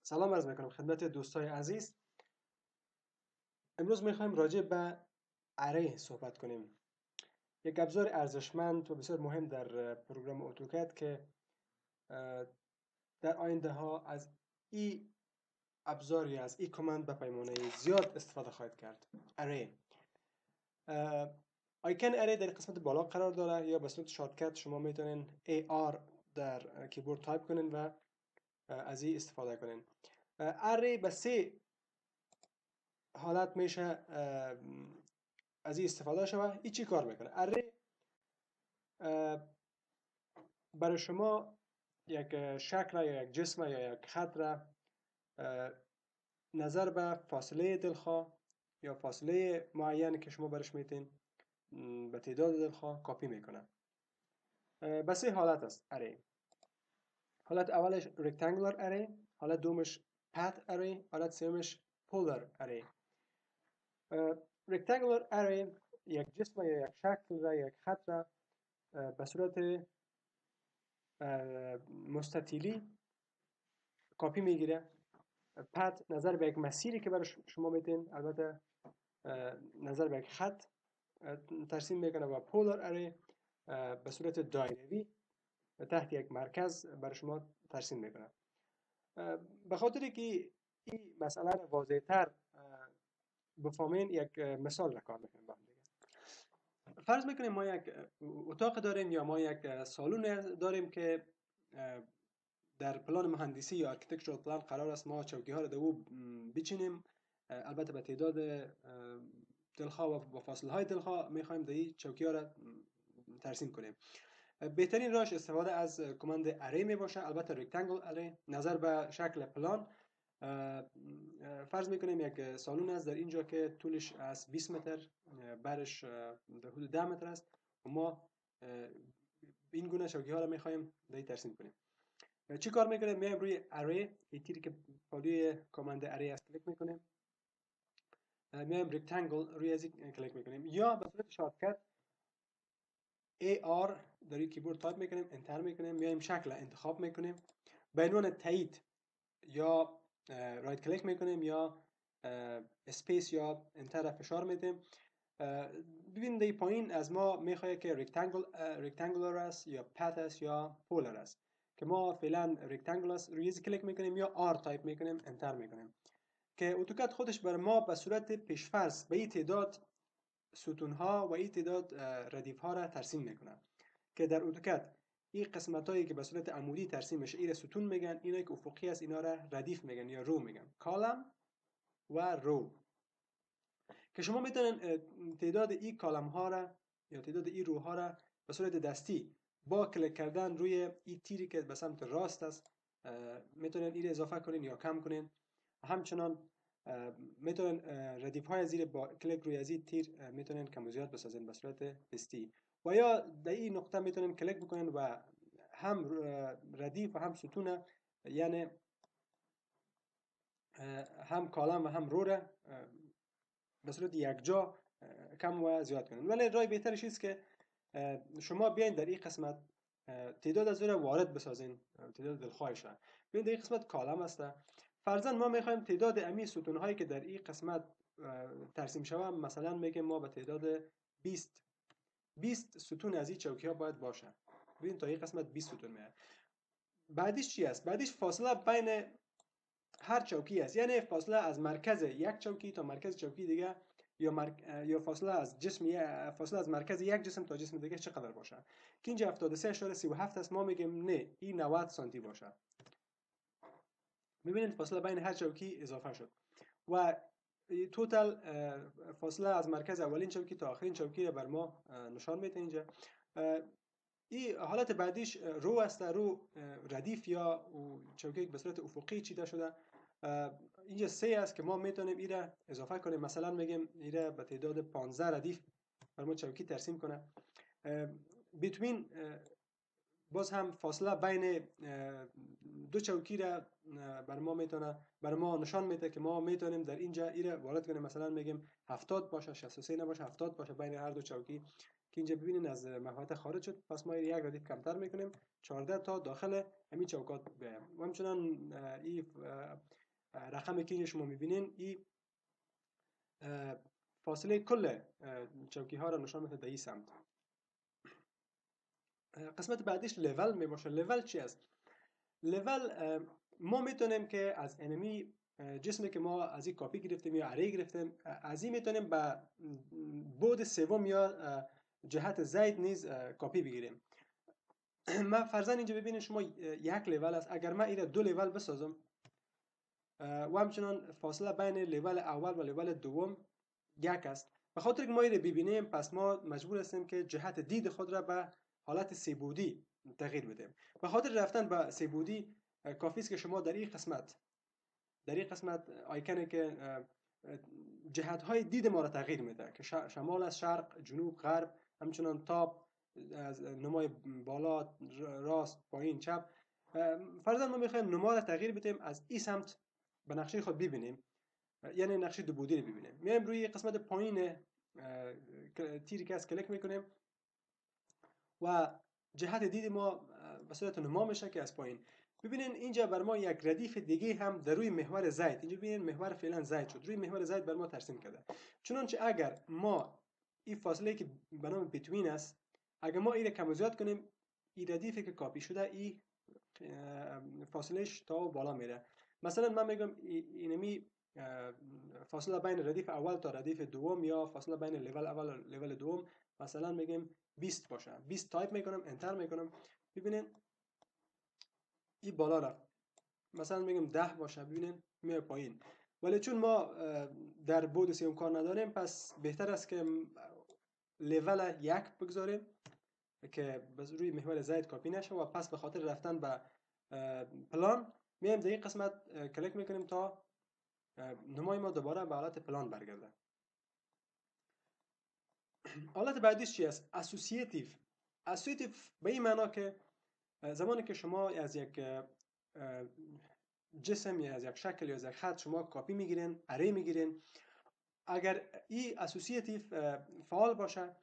سلام عرض میکنم خدمت دوستای عزیز. امروز میخوایم راجع به اره صحبت کنیم. یک ابزار ارزشمند و بسیار مهم در پروگرام اتوکد که در آینده ها از این ابزار یا از این کامند به پیمانه زیاد استفاده خواهد کرد. اره آیکن اره در قسمت بالا قرار داره یا به صورت شارتکت شما میتونین AR در کیبورد تایپ کنین و از این استفاده کنین. اره به سه حالت میشه از این استفاده شوه. این چی کار میکنه؟ اره برای شما یک شکل یا یک جسم یا یک خط را نظر به فاصله دلخواه یا فاصله معین که شما برش میتین به تعداد دلخواه کاپی میکنه. به سه حالت است اره. حالت اولش رکتانگولار اره، حالت دومش پت اره، حالت سومش پولار اره. رکتانگولار اره یک جسم یا یک شکل را یک خط را به صورت مستطیلی کاپی میگیره. پد نظر به یک مسیری که برای شما میتین، البته نظر به یک خط ترسیم میکنه. و پولار اره به صورت دایروی تحت یک مرکز برای شما ترسیم میکنه. به خاطر که این مسئله را واضح تر بفهمین یک مثال را کار میکنیم با هم دیگه. فرض میکنیم ما یک اتاق داریم یا ما یک سالن داریم که در پلان مهندسی یا ارکیتکچرال پلان قرار است ما چوکی ها را در او بچینیم. البته به تعداد دلخواه و فاصله های دلخواه میخوایم در این چوکی ها را ترسیم کنیم. بهترین راهش استفاده از کماند اره می باشه، البته رکتانگل اره نظر به شکل پلان. فرض میکنیم یک سالن است در اینجا که طولش از 20 متر، برش در حدود 10 متر است و ما این گونه چوکی ها را میخوایم در این ترسیم کنیم. چی کار میکنیم؟ میایم روی اره، این تیری که پالوی کاماند اره است کلیک میکنیم. میایم رکتانگل روی از کلیک میکنیم یا به صورت شارتکت AR در این کیبورد تایپ میکنیم، انتر میکنیم، میایم شکل انتخاب میکنیم. به عنوان تایید یا رایت کلیک میکنیم یا اسپیس یا انتر فشار میدیم. ببینید در پایین از ما میخواد که رکتانگولار است یا پت است یا پولار است، که ما فعلا رکتانگل است روی کلیک میکنیم یا آر تایپ میکنیم، انتر میکنیم، که اتوکد خودش بر ما به صورت پیشفرض به این تعداد ستون ها و این تعداد ردیف ها را ترسیم میکنه. که در اتوکد این قسمت هایی که به صورت عمودی ترسیم میشه این ستون میگن، اینایی که افقی است اینا را ردیف میگن یا رو میگن، کالم و رو. که شما میتونن تعداد این کالم ها را یا تعداد این رو ها را به صورت دستی با کلیک کردن روی این تیری که به سمت راست است میتونن این اضافه کنین یا کم کنین. همچنان میتونن ردیف های زیر با کلیک روی از این تیر میتونن کم و زیاد بسازین به صورت دستی. و یا در این نقطه میتونن کلیک بکنین و هم ردیف و هم ستون، یعنی هم کالم و هم رو را به صورت یکجا کم و زیاد کنین. ولی راه بهترش است که شما بیاین در این قسمت تعداد از رو وارد بسازین، تعداد دلخواهش را. بیاین در این قسمت کالم است. فرضاً ما میخوایم تعداد امی ستون هایی که در این قسمت ترسیم شوه، مثلا میگیم ما به تعداد 20 ستون از این چوکی ها باید باشه. ببین تا این قسمت 20 ستون میاد. بعدش چی است؟ بعدش فاصله بین هر چوکی است، یعنی فاصله از مرکز یک چوکی تا مرکز چوکی دیگه یا فاصله از مرکز یک جسم تا جسم دیگه چقدر باشه. که اینجا 73.37 است، ما میگیم نه این 90 سانتی باشه. میبینید فاصله بین هر چوکی اضافه شد و توتال فاصله از مرکز اولین چوکی تا آخرین چوکی را بر ما نشان میده. اینجا این حالت بعدیش رو است، رو ردیف یا چوکی به صورت افقی چیده شده. اینجا 3 است که ما میتونیم این را اضافه کنیم، مثلا میگیم این را به تعداد 15 ردیف بر ما چوکی ترسیم کنه. بیتوین باز هم فاصله بین دو چوکی را بر ما نشان میده که ما میتونیم در اینجا ایره وارد کنیم. مثلا میگیم 70 باشه، 63 نباشه، 70 باشه بین هر دو چوکی که اینجا ببینین از محوطه خارج شد. پس ما یک ردیف کمتر میکنیم 14 تا داخل همین چوکات بیایم. و همچنان این رقمی که اینجا شما میبینین این فاصله کل چوکی ها را نشان میده در این سمت. قسمت بعدیش لول می باشه. لول چی است؟ لول ما میتونیم که از انمی جسمی که ما از این کاپی گرفتیم یا اره گرفتیم از این میتونیم به بعد سوم یا جهت زید نیز کاپی بگیریم. ما فرضاً اینجا ببینید شما یک لول است. اگر من این دو لول بسازم و همچنان فاصله بین لول اول و لول دوم یک است، به خاطر که ما این ببینیم پس ما مجبور هستیم که جهت دید خود را به حالت سه‌بعدی تغییر بدیم. به خاطر رفتن به سه‌بعدی کافی است که شما در این قسمت آیکنی که جهت های دید ما را تغییر میده که شمال از شرق، جنوب، غرب، همچنان تاپ از نمای بالا، راست، پایین، چپ. فرضاً ما میخوایم نما را تغییر بدیم از این سمت به نقشه خود ببینیم، یعنی نقشه دو بعدی رو ببینیم. میایم روی قسمت پایین تیری که از کلیک میکنیم و جهت دید ما به صورت نما میشه که از پایین. ببینین اینجا بر ما یک ردیف دیگه هم در روی محور زید، اینجا ببینین محور فعلا زید شد، روی محور زید بر ما ترسیم کرده. چنانچه اگر ما این فاصله که به نام بتوین است، اگر ما این را کم و زیاد کنیم، این ردیفی که کاپی شده این فاصلهش تا بالا میره. مثلا من میگم اینمی فاصله بین ردیف اول تا ردیف دوم یا فاصله بین لول اول و لول دوم مثلا میگیم 20 باشه. 20 تایپ میکنم، انتر میکنم، ببینین این بالا رفت. مثلا میگم 10 باشه، ببینین میاد پایین. ولی چون ما در بعد سوم کار نداریم پس بهتر است که لول 1 بگذاریم که روی محور زید کاپی نشه و پس به خاطر رفتن به پلان میایم در این قسمت کلیک میکنیم تا نمای ما دوباره به حالت پلان برگرده. حالت بعدیش چی است؟ اسوسییتیو به این معنا که زمانی که شما از یک جسم یا از یک شکل یا از یک خط شما کاپی میگیرین، اره میگیرین، اگر این اسوسییتیو فعال باشه،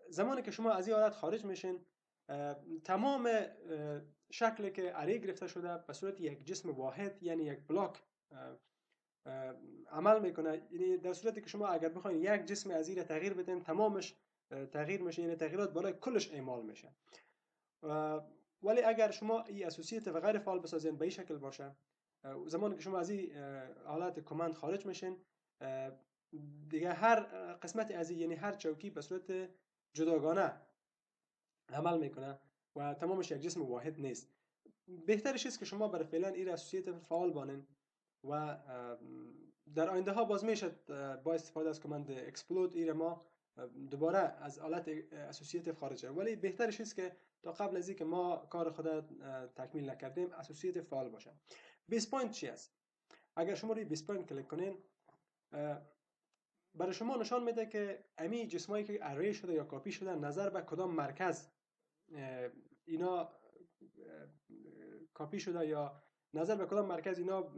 زمانی که شما از این حالت خارج میشین تمام شکلی که اره گرفته شده به صورت یک جسم واحد یعنی یک بلاک عمل میکنه. یعنی در صورتی که شما اگر بخواید یک جسم از این تغییر بدین تمامش تغییر میشه، یعنی تغییرات بالای کلش اعمال میشه. ولی اگر شما این اسوسییت و غیر فعال بسازین به این شکل باشه، زمانی که شما از این حالت کامند خارج میشین دیگه هر قسمت از این، یعنی هر چوکی به صورت جداگانه عمل میکنه و تمامش یک جسم واحد نیست. بهترش است که شما برای فعلا این اسوسییت فعال بانین و در آینده ها باز میشه با استفاده از کامند اکسپلود این ما دوباره از حالت اسوسییت خارج شد. ولی بهترش است که تا قبل از اینکه ما کار خود تکمیل نکردیم اسوسییت فعال باشه. بیس پوینت چی است؟ اگر شما روی بیس پوینت کلیک کنین برای شما نشان میده که امی جسمایی که اره شده یا کاپی شده نظر به کدام مرکز اینا کاپی شده یا نظر به کدام مرکز اینا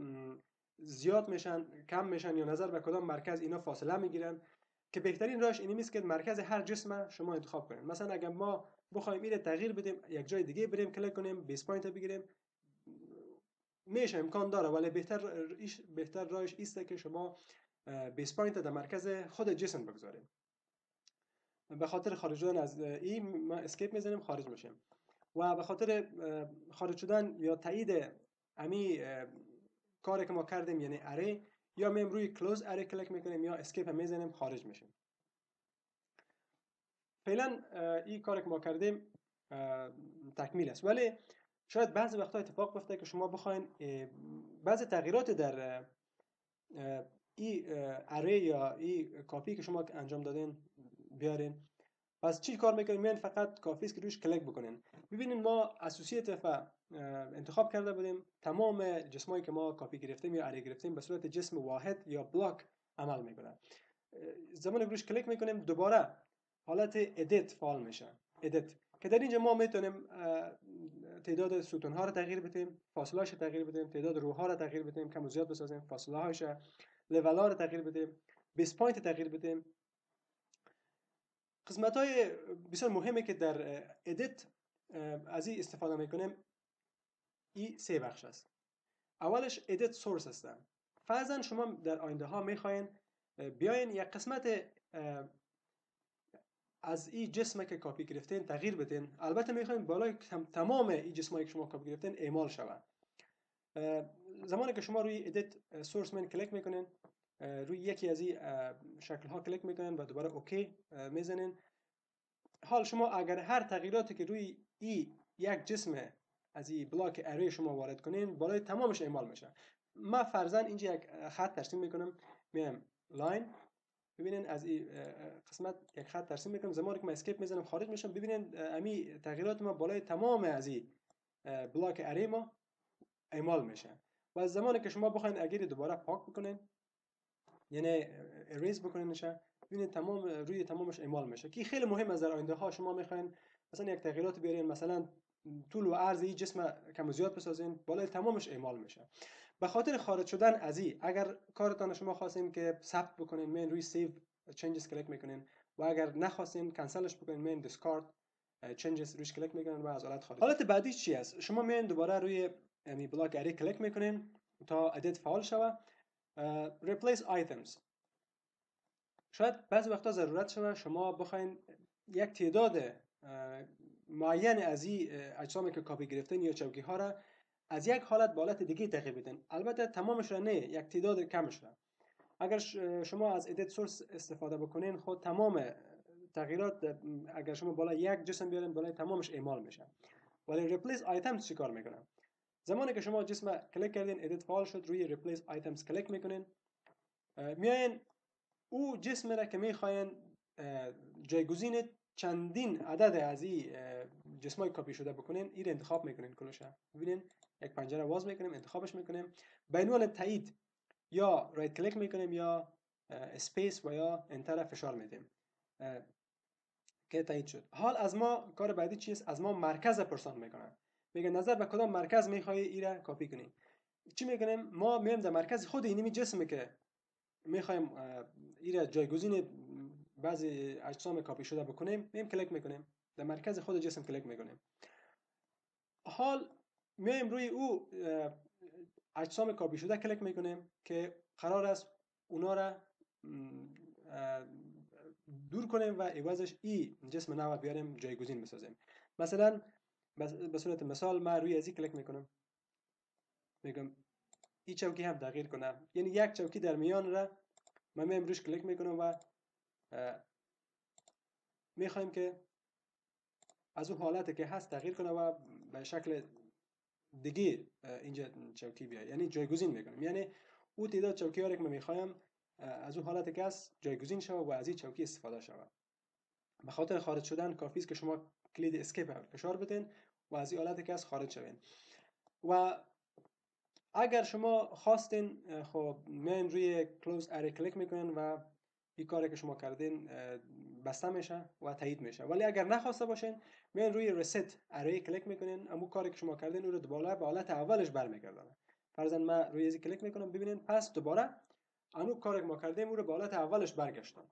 زیاد میشن، کم میشن یا نظر به کدام مرکز اینا فاصله میگیرن، که بهترین راهش اینی است که مرکز هر جسم شما انتخاب کنید. مثلا اگر ما بخوایم این تغییر بدیم یک جای دیگه بریم کلیک کنیم بیس پوینت بگیریم میشه، امکان داره، ولی بهتر راهش است که شما بیس پوینت در مرکز خود جسم بگذاریم. به خاطر خارج شدن از این ما اسکیپ میزنیم، خارج میشیم و به خاطر خارج شدن یا تایید امی کاری که ما کردیم یعنی اره، یا میم روی کلوز اره کلیک میکنیم یا اسکیپ میزنیم، خارج میشیم. فعلا این کاری که ما کردیم تکمیل است، ولی شاید بعضی وقتا اتفاق بیفته که شما بخواین بعضی تغییرات در این اره یا این کاپی که شما انجام دادین بیارین. پس چی کار میکنین؟ میان فقط کافی است که روش کلیک بکنین. ببینین ما اسوسییت انتخاب کرده بودیم، تمام جسمایی که ما کاپی گرفتیم یا اره گرفتیم به صورت جسم واحد یا بلاک عمل میکنه. زمانی که روش کلیک میکنیم دوباره حالت ادیت فعال میشه، ادیت، که در اینجا ما میتونیم تعداد ستون ها رو تغییر بدیم، فاصله هاش تغییر بدیم، تعداد رو ها رو تغییر بدیم، کم و زیاد بسازیم، فاصله هاش، لول ها رو تغییر بدیم، بیس پوینت تغییر بدیم. قسمت های بسیار مهمه که در ادیت از این استفاده میکنیم این سه بخش است. اولش ادیت سورس هستن. فرضاً شما در آینده ها میخواین بیاین یک قسمت از این جسمی که کپی گرفتین تغییر بدین. البته میخواین بالای تمام این جسمایی که شما کپی گرفتین اعمال شود. زمانی که شما روی ادیت سورس من کلیک میکنین، روی یکی از این شکل ها کلیک میکنین و دوباره اوکی میزنین. حال شما اگر هر تغییراتی که روی این یک جسم از این بلاک اری شما وارد کنین بالای تمامش اعمال میشه. من فرضاً اینجا یک خط ترسیم میکنم، میام لاین، ببینین از این قسمت یک خط ترسیم میکنم. زمانی که من اسکیپ میزنم خارج میشم، ببینین امی تغییرات ما بالای تمام از این بلاک اری ما اعمال میشه. و از زمانی که شما بخواین اگر دوباره پاک بکنین، یعنی اریز بکنینش، ببینید تمام روی تمامش اعمال میشه. که خیلی مهم است در آینده ها شما میخواین مثلا یک تغییرات بیارین، مثلا طول و عرض این جسم کم و زیاد بسازین، بالای تمامش اعمال میشه. به خاطر خارج شدن از این، اگر کارتان شما خواستین که ثبت بکنین، من روی سیو چنجز کلیک میکنین و اگر نخواستین کنسلش بکنین، من دیسکارد چنجز روش کلیک میکنین و از حالت خارج. حالت بعدی چی است؟ شما میان دوباره روی یعنی بلاک اری کلیک میکنین تا ادیت فعال شود. replace items. شاید بعضی وقتا ضرورت شده شما بخواین یک تعداد معین از این اجسامی که کپی گرفتین یا چوکی ها را از یک حالت به حالت دیگه تغییر بدین. البته تمامش را نه، یک تعداد کمش را. اگر شما از ادیت سورس استفاده بکنین، خود تمام تغییرات اگر شما بالا یک جسم بیارین بالای تمامش اعمال میشه. ولی ریپلیس آیتمز چیکار میکنه؟ زمانی که شما جسم کلیک کردین ادیت فعال شد، روی ریپلیس آیتمز کلیک میکنین، میاین او جسم را که میخواین جایگزین چندین عدد از این جسمای کپی شده بکنین، این انتخاب میکنین کلش. ببینین یک پنجره باز میکنیم، انتخابش میکنیم، به عنوان تایید یا رایت کلیک میکنیم یا اسپیس و یا انتر فشار میدیم که تایید شد. حال از ما کار بعدی چیست؟ از ما مرکز پرسان میکنن، میگه نظر به کدام مرکز میخوای ایره کپی کنی. چی میکنیم؟ ما میایم در مرکز خود اینمی جسمی که میخوایم ایره جایگزین بعضی اجسام کپی شده بکنیم، میایم کلیک میکنیم، در مرکز خود جسم کلیک میکنیم. حال میایم روی او اجسام کپی شده کلیک میکنیم که قرار است اونا را دور کنیم و عوضش ای جسم نو بیاریم جایگزین بسازیم. مثلا به صورت مثال من روی ازی کلیک میکنم، میگم این چوکی هم تغییر کنم، یعنی یک چوکی در میان را من میام روش کلیک میکنم و میخوایم که از اون حالتی که هست تغییر کنه و به شکل دیگه اینجا چوکی بیاد، یعنی جایگزین میکنم. یعنی او تعداد چوکی ها که من میخوایم از اون حالتی که هست جایگزین شود و از این چوکی استفاده شود. به خاطر خارج شدن کافی است که شما کلید اسکیپ رو فشار بدین و از این حالتی که هست خارج شوین. و اگر شما خواستین خب میاین روی کلوز اری کلیک میکنین و این کاری که شما کردین بسته میشه و تایید میشه. ولی اگر نخواسته باشین میاین روی ریست اری کلیک میکنین، اما کاری که شما کردین اون رو دوباره به حالت اولش برمیگردونه. فرضاً من روی ازی کلیک میکنم، ببینین پس دوباره اون کاری که ما کردیم اون رو به حالت اولش برگشتم.